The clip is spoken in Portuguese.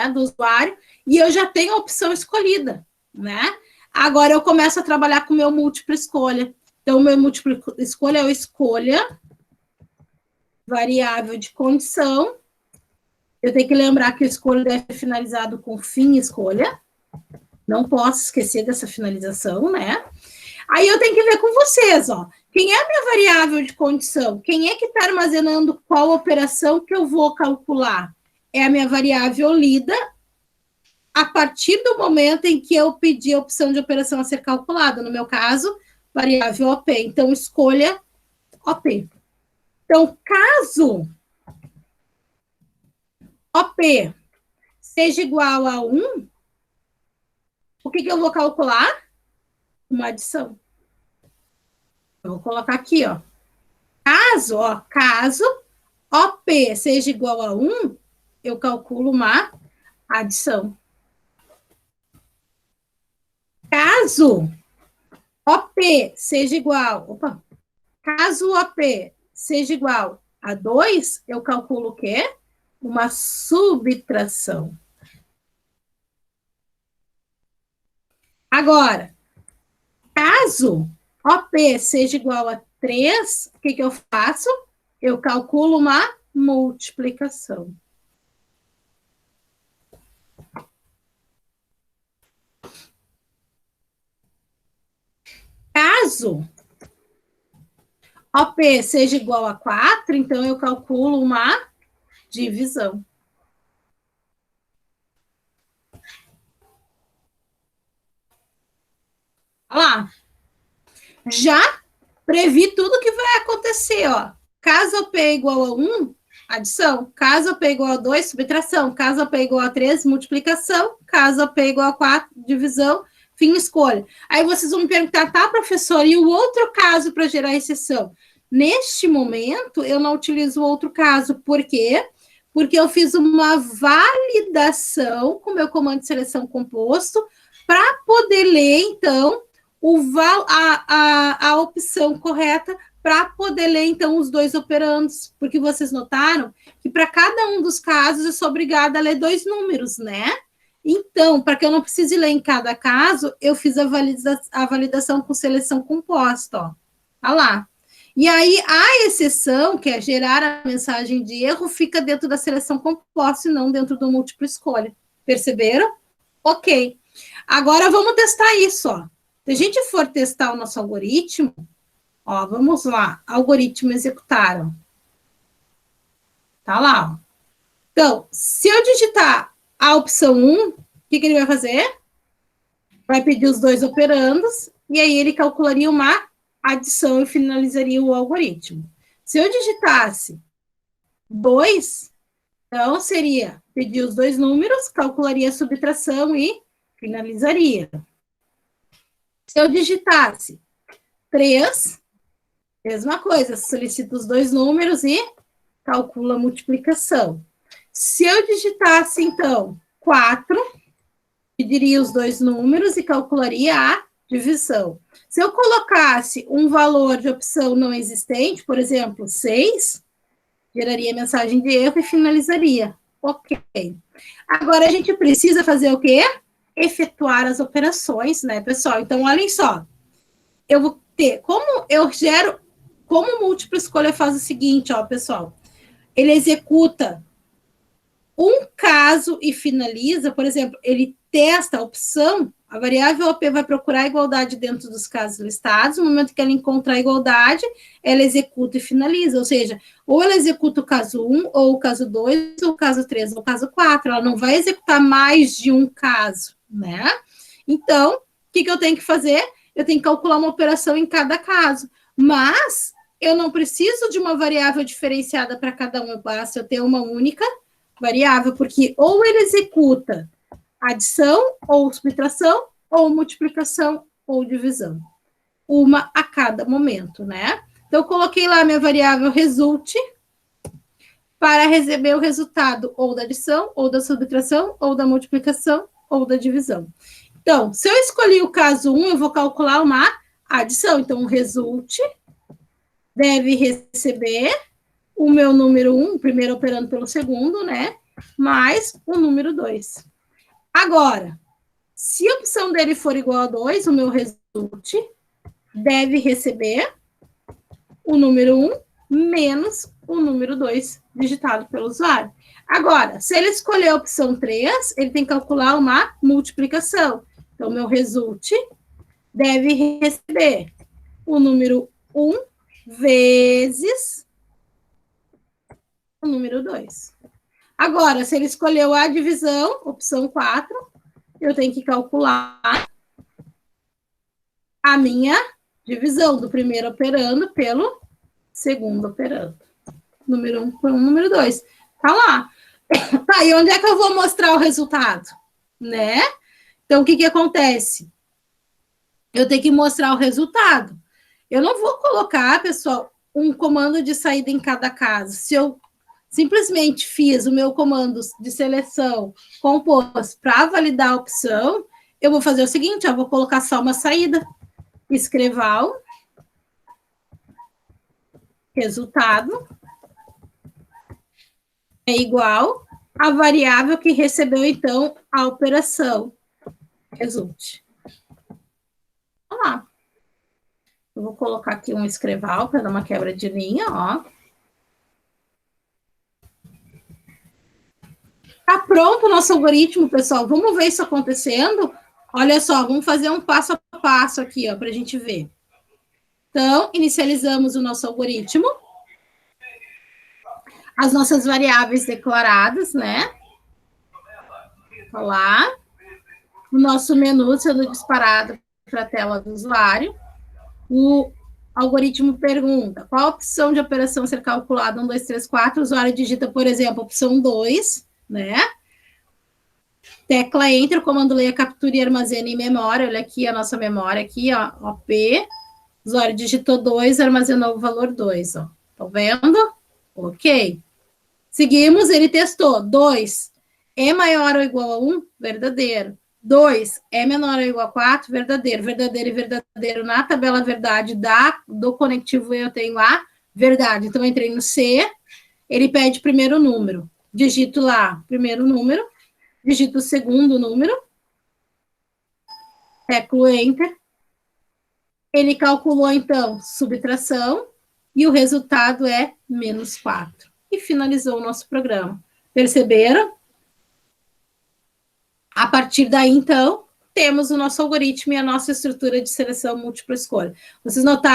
né, do usuário, e eu já tenho a opção escolhida, né? Agora eu começo a trabalhar com o meu múltiplo escolha. Então, o meu múltiplo escolha é o escolha, variável de condição. Eu tenho que lembrar que o escolha deve ser finalizado com fim escolha. Não posso esquecer dessa finalização, né? Aí eu tenho que ver com vocês, ó. Quem é a minha variável de condição? Quem é que está armazenando qual operação que eu vou calcular? É a minha variável lida a partir do momento em que eu pedi a opção de operação a ser calculada. No meu caso, variável OP. Então, escolha OP. Então, caso OP seja igual a 1, o que eu vou calcular? Uma adição. Eu vou colocar aqui, ó. Caso OP seja igual a 1, eu calculo uma adição. Caso OP seja igual, caso OP seja igual a 2, eu calculo o quê? Uma subtração. Agora, caso OP seja igual a 3, o que eu faço? Eu calculo uma multiplicação. Caso OP seja igual a 4, então eu calculo uma divisão. Olha lá. Já previ tudo que vai acontecer, ó. Caso OP é igual a 1, adição. Caso OP é igual a 2, subtração. Caso OP é igual a 3, multiplicação. Caso OP é igual a 4, divisão. Fim, escolha. Aí vocês vão me perguntar, tá, professor, e o outro caso para gerar exceção? Neste momento, eu não utilizo o outro caso. Por quê? Porque eu fiz uma validação com o meu comando de seleção composto para poder ler, então, a opção correta para poder ler, então, os dois operandos. Porque vocês notaram que para cada um dos casos eu sou obrigada a ler 2 números, né? Então, para que eu não precise ler em cada caso, eu fiz a validação com seleção composta, ó. Olha lá. E aí, a exceção, que é gerar a mensagem de erro, fica dentro da seleção composta e não dentro do múltiplo escolha. Perceberam? Ok. Agora, vamos testar isso, ó. Se a gente for testar o nosso algoritmo, ó, vamos lá. Algoritmo executar, ó. Tá lá, ó. Então, se eu digitar a opção 1, o que ele vai fazer? Vai pedir os 2 operandos, e aí ele calcularia uma adição e finalizaria o algoritmo. Se eu digitasse 2, então seria pedir os 2 números, calcularia a subtração e finalizaria. Se eu digitasse 3, mesma coisa, solicita os 2 números e calcula a multiplicação. Se eu digitasse, então, 4, pediria os 2 números e calcularia a divisão. Se eu colocasse um valor de opção não existente, por exemplo, 6, geraria mensagem de erro e finalizaria. Ok. Agora, a gente precisa fazer o quê? Efetuar as operações, né, pessoal? Então, olhem só. Eu vou ter, como eu gero, como o múltiplo escolha faz o seguinte, ó, pessoal. Ele executa um caso e finaliza, por exemplo, ele testa a opção, a variável OP vai procurar a igualdade dentro dos casos listados, no momento que ela encontra a igualdade, ela executa e finaliza, ou seja, ou ela executa o caso 1, ou o caso 2, ou o caso 3, ou o caso 4, ela não vai executar mais de um caso, né? Então, o que eu tenho que fazer? Eu tenho que calcular uma operação em cada caso, mas eu não preciso de uma variável diferenciada para cada um, basta eu ter uma única variável, porque ou ele executa adição, ou subtração, ou multiplicação, ou divisão. Uma a cada momento, né? Então, eu coloquei lá minha variável resulte para receber o resultado ou da adição, ou da subtração, ou da multiplicação, ou da divisão. Então, se eu escolhi o caso 1, eu vou calcular uma adição. Então, o resulte deve receber o meu número 1, primeiro operando pelo segundo, né? mais o número 2. Agora, se a opção dele for igual a 2, o meu resultante deve receber o número 1 menos o número 2 digitado pelo usuário. Agora, se ele escolher a opção 3, ele tem que calcular uma multiplicação. Então, meu resultante deve receber o número 1 vezes o número 2. Agora, se ele escolheu a divisão, opção 4, eu tenho que calcular a minha divisão do primeiro operando pelo segundo operando. Número 1 por número 2. Tá lá. Tá, e onde é que eu vou mostrar o resultado? Né? Então, o que que acontece? Eu tenho que mostrar o resultado. Eu não vou colocar, pessoal, um comando de saída em cada caso. Se eu simplesmente fiz o meu comando de seleção composto para validar a opção, eu vou fazer o seguinte, eu vou colocar só uma saída. Escreval, resultado, é igual à variável que recebeu, então, a operação. Resulte. Vamos lá. Eu vou colocar aqui um escreval para dar uma quebra de linha, ó. Tá pronto o nosso algoritmo, pessoal. Vamos ver isso acontecendo? Olha só, vamos fazer um passo a passo aqui, ó, para a gente ver. Então, inicializamos o nosso algoritmo. As nossas variáveis declaradas, né? Lá. O nosso menu sendo disparado para a tela do usuário. O algoritmo pergunta qual a opção de operação ser calculada, 1, 2, 3, 4, o usuário digita, por exemplo, a opção 2, né? Tecla Enter, o comando leia, captura e armazena em memória, olha aqui a nossa memória, aqui, ó, OP, o usuário digitou 2, armazenou o valor 2, ó, tá vendo? Ok. Seguimos, ele testou, 2 é maior ou igual a 1, verdadeiro. 2 é menor ou igual a 4, verdadeiro. Verdadeiro e verdadeiro na tabela verdade do conectivo eu tenho a verdade. Então, eu entrei no C, ele pede primeiro número. Digito lá, primeiro número. Digito o segundo número. Teclo Enter. Ele calculou, então, subtração. E o resultado é menos 4. E finalizou o nosso programa. Perceberam? A partir daí, então, temos o nosso algoritmo e a nossa estrutura de seleção múltipla escolha. Vocês notaram